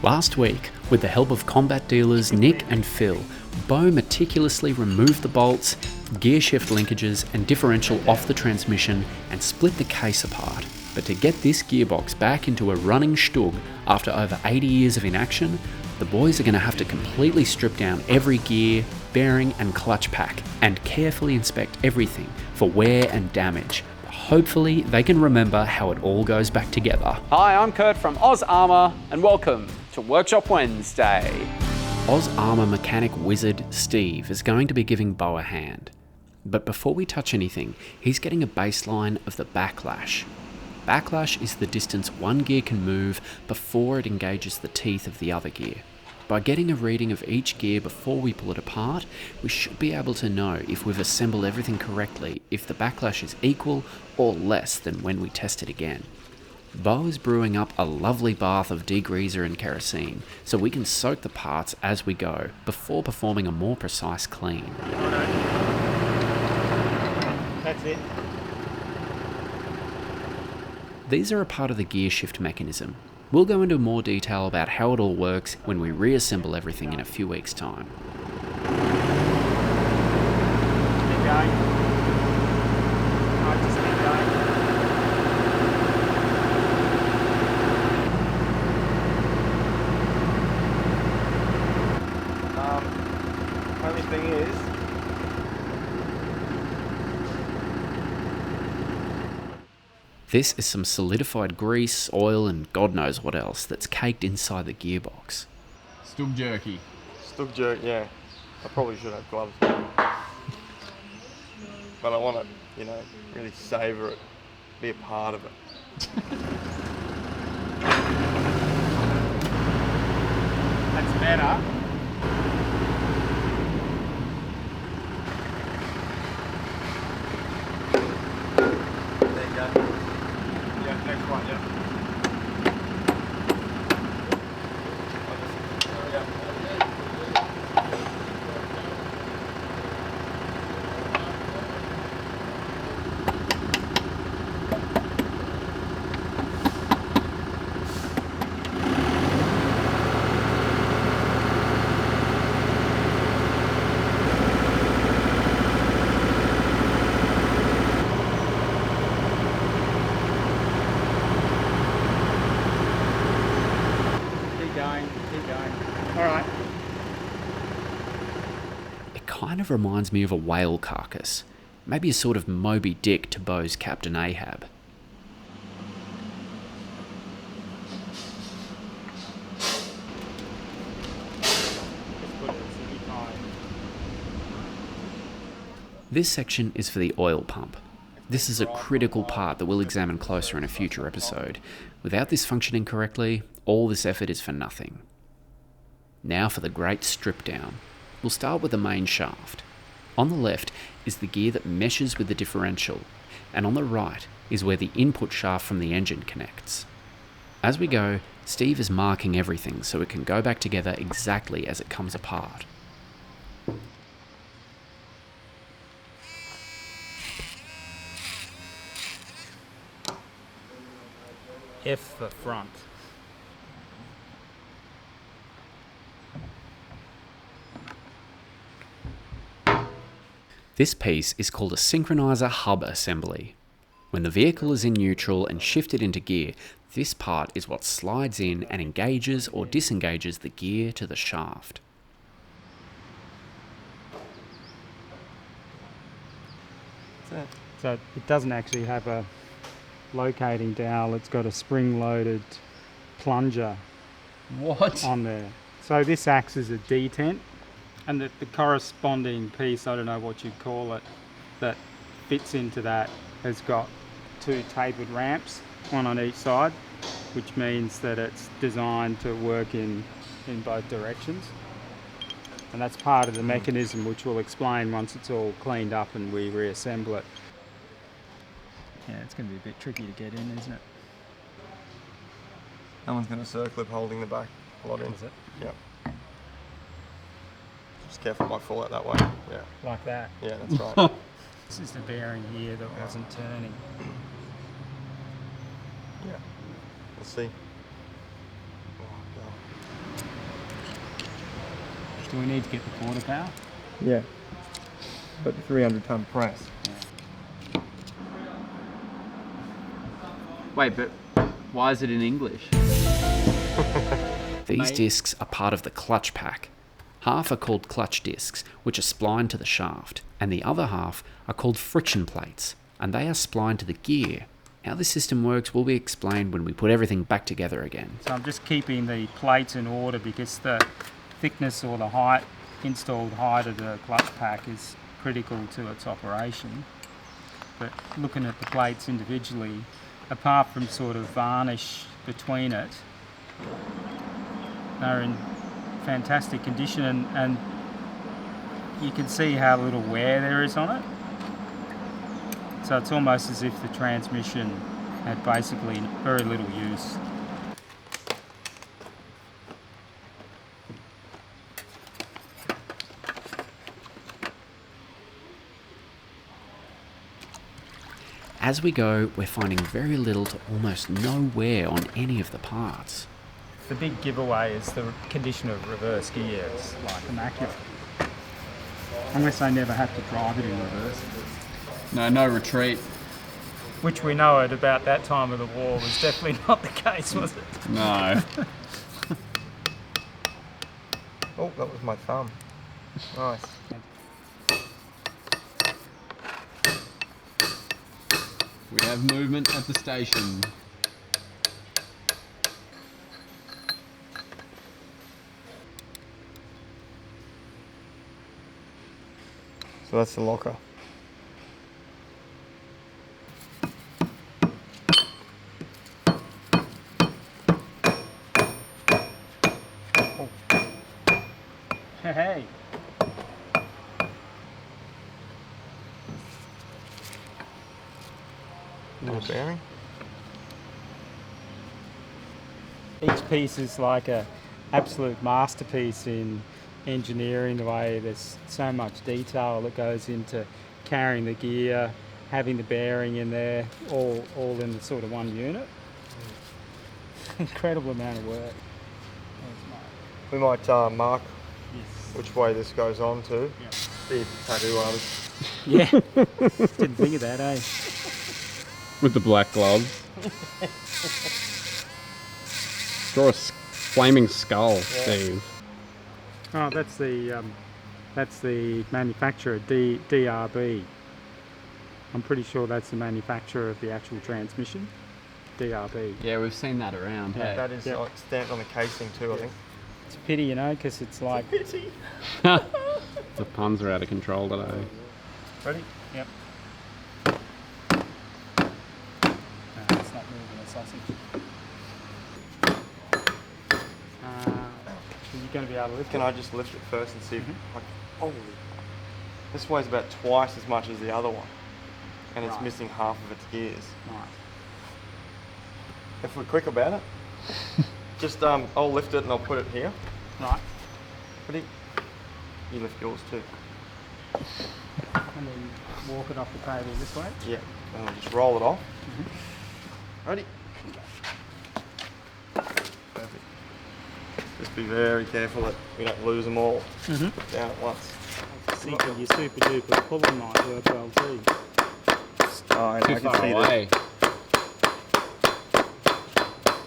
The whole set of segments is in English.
Last week, with the help of combat dealers Nick and Phil, Beau meticulously removed the bolts, gear shift linkages and differential off the transmission and split the case apart. But to get this gearbox back into a running StuG after over 80 years of inaction, the boys are going to have to completely strip down every gear, bearing and clutch pack and carefully inspect everything for wear and damage. Hopefully they can remember how it all goes back together. Hi, I'm Kurt from Oz Armour and welcome to Workshop Wednesday. Oz Armour mechanic wizard Steve is going to be giving Beau a hand. But before we touch anything, he's getting a baseline of the backlash. Backlash is the distance one gear can move before it engages the teeth of the other gear. By getting a reading of each gear before we pull it apart, we should be able to know if we've assembled everything correctly, if the backlash is equal or less than when we test it again. Beau is brewing up a lovely bath of degreaser and kerosene, so we can soak the parts as we go, before performing a more precise clean. That's it. These are a part of the gear shift mechanism. We'll go into more detail about how it all works when we reassemble everything in a few weeks' time. Keep going. Right, just keep going. Only thing is, This is some solidified grease, oil and God knows what else that's caked inside the gearbox. StuG jerky. StuG jerky, yeah. I probably should have gloves. But I want to, really savour it, be a part of it. that's better. There you go. Yeah, next one, yeah. Keep going. All right. It kind of reminds me of a whale carcass. Maybe a sort of Moby Dick to Beau's Captain Ahab. This section is for the oil pump. This is a critical part that we'll examine closer in a future episode. Without this functioning correctly, all this effort is for nothing. Now for the great strip down. We'll start with the main shaft. On the left is the gear that meshes with the differential, and on the right is where the input shaft from the engine connects. As we go, Steve is marking everything so it can go back together exactly as it comes apart. F for front. This piece is called a Synchronizer hub assembly. When the vehicle is in neutral and shifted into gear, this part is what slides in and engages or disengages the gear to the shaft. So it doesn't actually have a locating dowel, it's got a spring-loaded plunger on there. So this acts as a detent, and the corresponding piece, I don't know what you'd call it, that fits into that has got two tapered ramps, one on each side, which means that it's designed to work in both directions. And that's part of the mechanism, which we'll explain once it's all cleaned up and we reassemble it. Yeah, it's going to be a bit tricky to get in, isn't it? That one's got a circlip holding the back lot in. Is it? Yeah. Just careful, it might fall out that way. Yeah. Like that. Yeah, that's right. This is the bearing here that wasn't turning. Yeah. We'll see. Oh, Do we need to get the quarter power? Yeah. But 300-ton press. Wait, but why is it in English? These discs are part of the clutch pack. Half are called clutch discs, which are splined to the shaft, and the other half are called friction plates, and they are splined to the gear. How this system works will be explained when we put everything back together again. So I'm just keeping the plates in order because the thickness or the height, installed height of the clutch pack is critical to its operation. But looking at the plates individually, apart from sort of varnish between it, they're in fantastic condition, and you can see how little wear there is on it. So it's almost as if the transmission had basically very little use. As we go, we're finding very little to almost no wear on any of the parts. The big giveaway is the condition of reverse gear. It's like immaculate. Unless I never have to drive it in reverse. No retreat. Which we know at about that time of the war was definitely not the case, was it? No. Oh, that was my thumb. Nice. We have movement at the station. So that's the locker. Hey. Little bearing. Each piece is like a absolute masterpiece in engineering. The way there's so much detail that goes into carrying the gear, having the bearing in there, all in the sort of one unit. Incredible amount of work. We might mark Yes. which way this goes on to. Yeah. Be a tattoo artist. Yeah. Didn't think of that, eh? With the black gloves. Draw a flaming skull, Steve. Oh, that's the manufacturer, DRB. I'm pretty sure that's the manufacturer of the actual transmission, DRB. Yeah, we've seen that around. Yeah. Hey. That is stamped on the casing too, I think. It's a pity, you know, because it's like... The puns are out of control today. Ready? Yep. No, it's not moving a sausage. You're going to be able to lift Can it. I just lift it first and see if holy. This weighs about twice as much as the other one. And it's Right. missing half of its gears. Right. If we're quick about it, just I'll lift it and I'll put it here. Right. Ready? You lift yours too. And then walk it off the table this way. Yeah. And I'll just roll it off. Ready? Perfect. Just be very careful that we don't lose them all down at once. Thinking your super duper pulling might work well too. Oh, and I Too can far see away.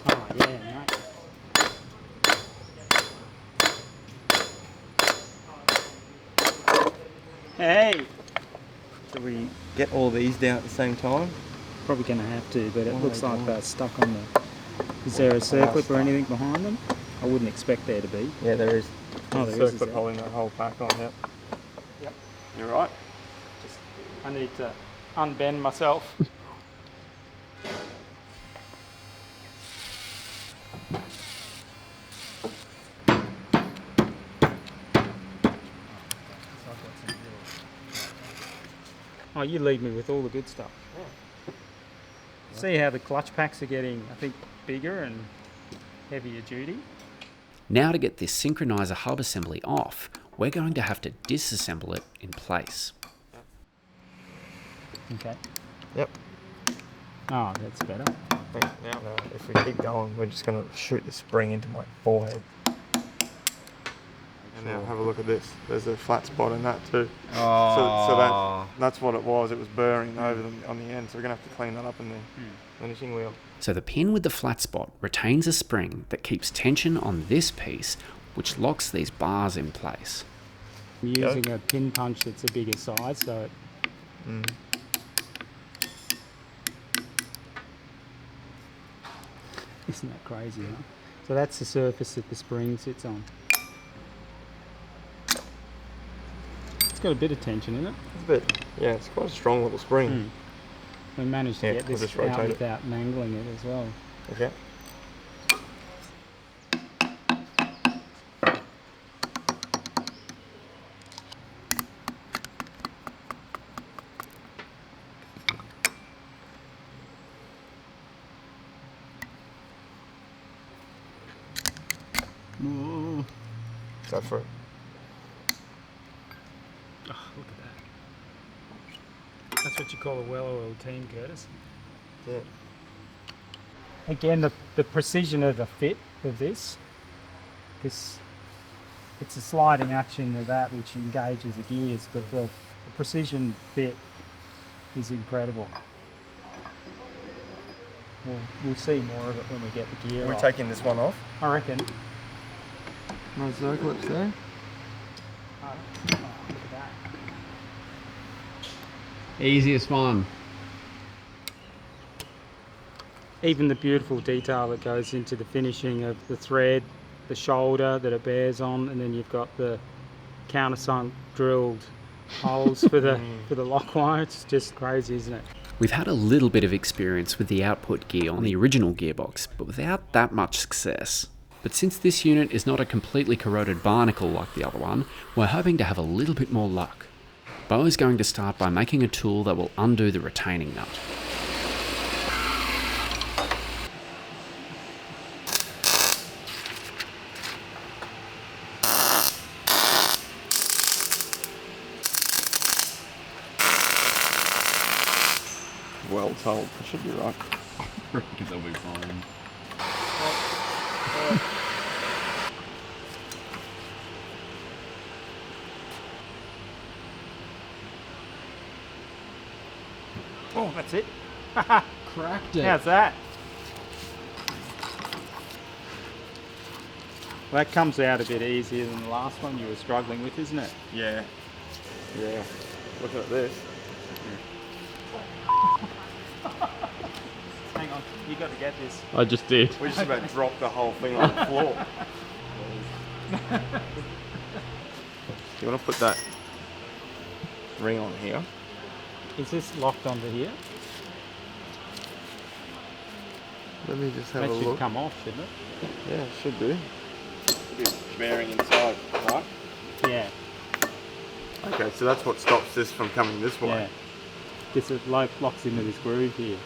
Oh yeah, mate. Hey! Should we get all these down at the same time? Probably going to have to, but it Oh looks my like God. they're stuck on the... Is there a circlip or anything behind them? I wouldn't expect there to be. Yeah, there is. Oh, There's there a is, is circlip there? holding that whole pack on, yep. Yep. You right? Just, I need to unbend myself. Oh, you leave me with all the good stuff. See how the clutch packs are getting, I think, bigger and heavier duty. Now to get this Synchronizer hub assembly off, we're going to have to disassemble it in place. Okay. Yep. Oh, that's better. Now, if we keep going, we're just going to shoot the spring into my forehead. And now have a look at this. There's a flat spot in that too. Oh. So that's what it was. It was burring over on the end. So we're going to have to clean that up in the finishing wheel. So the pin with the flat spot retains a spring that keeps tension on this piece, which locks these bars in place. I'm using a pin punch that's a bigger size, so isn't that crazy, huh? So that's the surface that the spring sits on. It's got a bit of tension in it. It's a bit, yeah, it's quite a strong little spring. We managed to get I'll this just out rotate it. without mangling it as well. Okay. Go for it. Oh, look at that. That's what you call a well-oiled team, Curtis. Yeah. Again, the precision of the fit of this, it's a sliding action of that which engages the gears, but the precision fit is incredible. We'll see more of it when we get the gear We're off. taking this one off. I reckon. No circlips there. Oh, look at that. Easiest one. Even the beautiful detail that goes into the finishing of the thread, the shoulder that it bears on, and then you've got the countersunk drilled holes for the lock wire. It's just crazy, isn't it? We've had a little bit of experience with the output gear on the original gearbox, but without that much success. But since this unit is not a completely corroded barnacle like the other one, we're hoping to have a little bit more luck. Beau is going to start by making a tool that will undo the retaining nut. Well told. It should be right. That'll be fine. Oh, that's it. Cracked it. How's that? Well, that comes out a bit easier than the last one you were struggling with, isn't it? Yeah. Yeah. Looking at this. Hang on, you got to get this. I just did. We just about dropped the whole thing on the floor. You want to put that ring on here? Is this locked onto here? Let me just have That a should look. come off, shouldn't it? Yeah, it should do. Bearing inside, right? Yeah. Okay, so that's what stops this from coming this way. Yeah. This is locks into this groove here.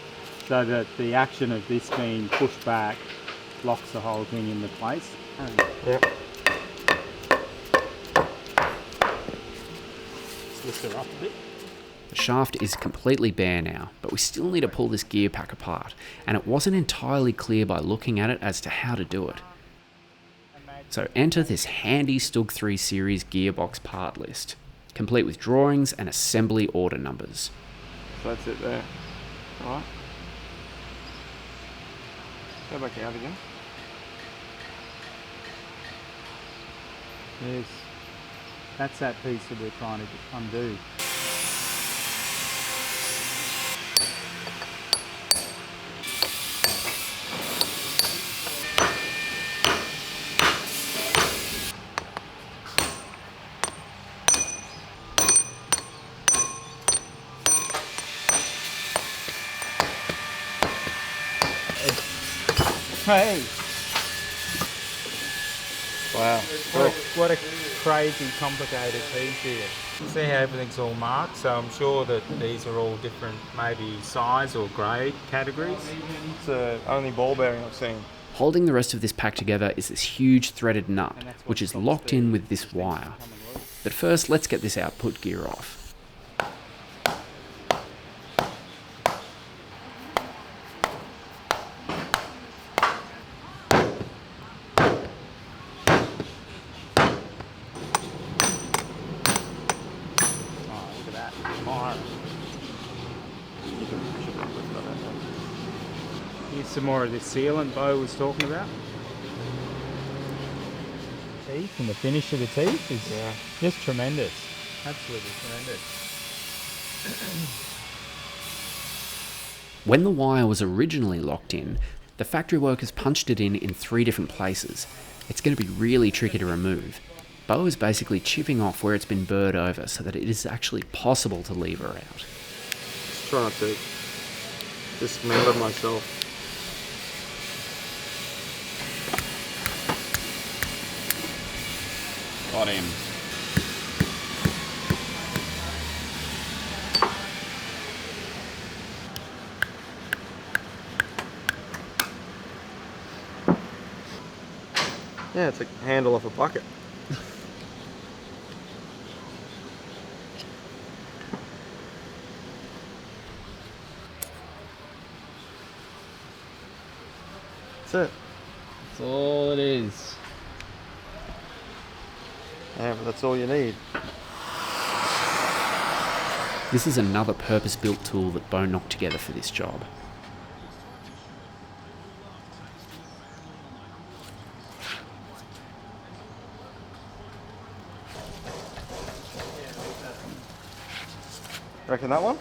So that the action of this being pushed back locks the whole thing into place. Yeah. Let's lift her up a bit. The shaft is completely bare now, but we still need to pull this gear pack apart, and it wasn't entirely clear by looking at it as to how to do it. So enter this handy StuG III series gearbox part list, complete with drawings and assembly order numbers. So that's it there. Alright. Go back out again. That's that piece that we're trying to undo. Hey! Wow. What a crazy, complicated piece here. See how everything's all marked, so I'm sure that these are all different, maybe size or grade categories. It's the only ball bearing I've seen. Holding the rest of this pack together is this huge threaded nut, which is locked in with this wire. But first, let's get this output gear off. Here's some more of this sealant Beau was talking about. Teeth and the finish of the teeth is just tremendous. Absolutely tremendous. When the wire was originally locked in, the factory workers punched it in 3 different places. It's going to be really tricky to remove. Beau is basically chipping off where it's been burred over so that it is actually possible to lever out. Just trying to dismember myself. Got him. Yeah, it's a handle off a bucket. That's it. That's all it is. Yeah, but that's all you need. This is another purpose-built tool that Beau knocked together for this job. Reckon that one?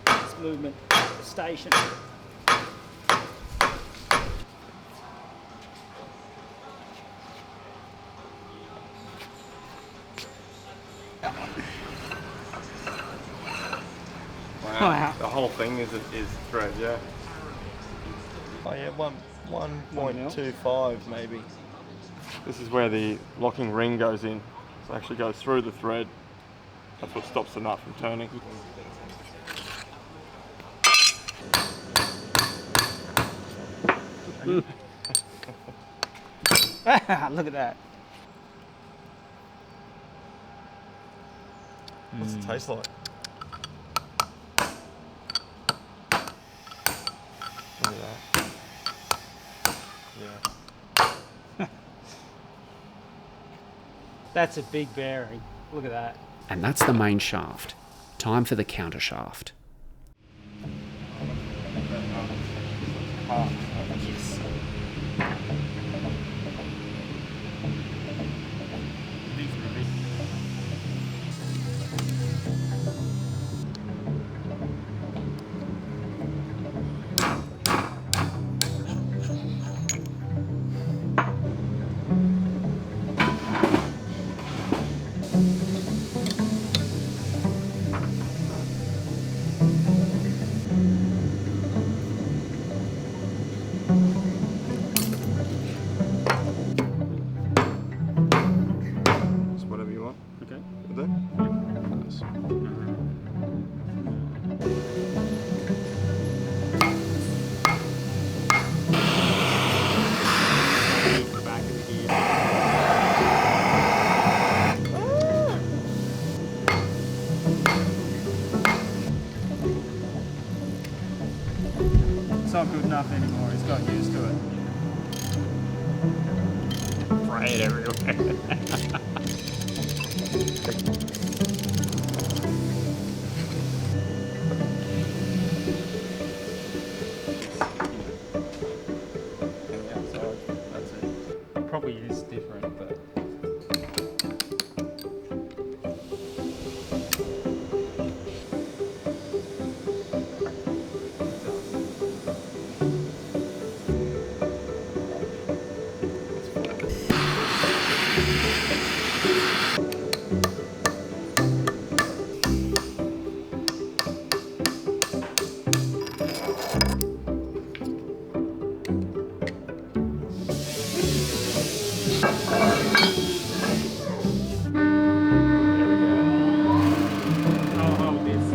This movement station. Wow. The whole thing is thread, yeah. Oh yeah, 1.25 maybe. This is where the locking ring goes in. So it actually goes through the thread. That's what stops the nut from turning. Look at that. What's it taste like? Look at that. Yeah. That's a big bearing. Look at that. And that's the main shaft. Time for the counter shaft. Just whatever you want. Okay. With that? Nice. The back of the gear. It's not good enough anymore. He's got used to it. Spray it everywhere. And the outside, that's it. Probably is different, but I'll hold this.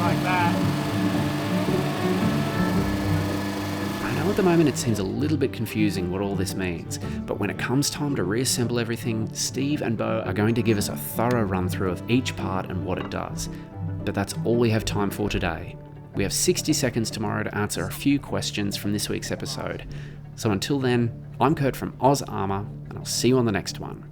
Like that. the moment it seems a little bit confusing what all this means, but when it comes time to reassemble everything, Steve and Beau are going to give us a thorough run through of each part and what it does. But that's all we have time for today. We have 60 seconds tomorrow to answer a few questions from this week's episode. So until then, I'm Kurt from Armour, and I'll see you on the next one.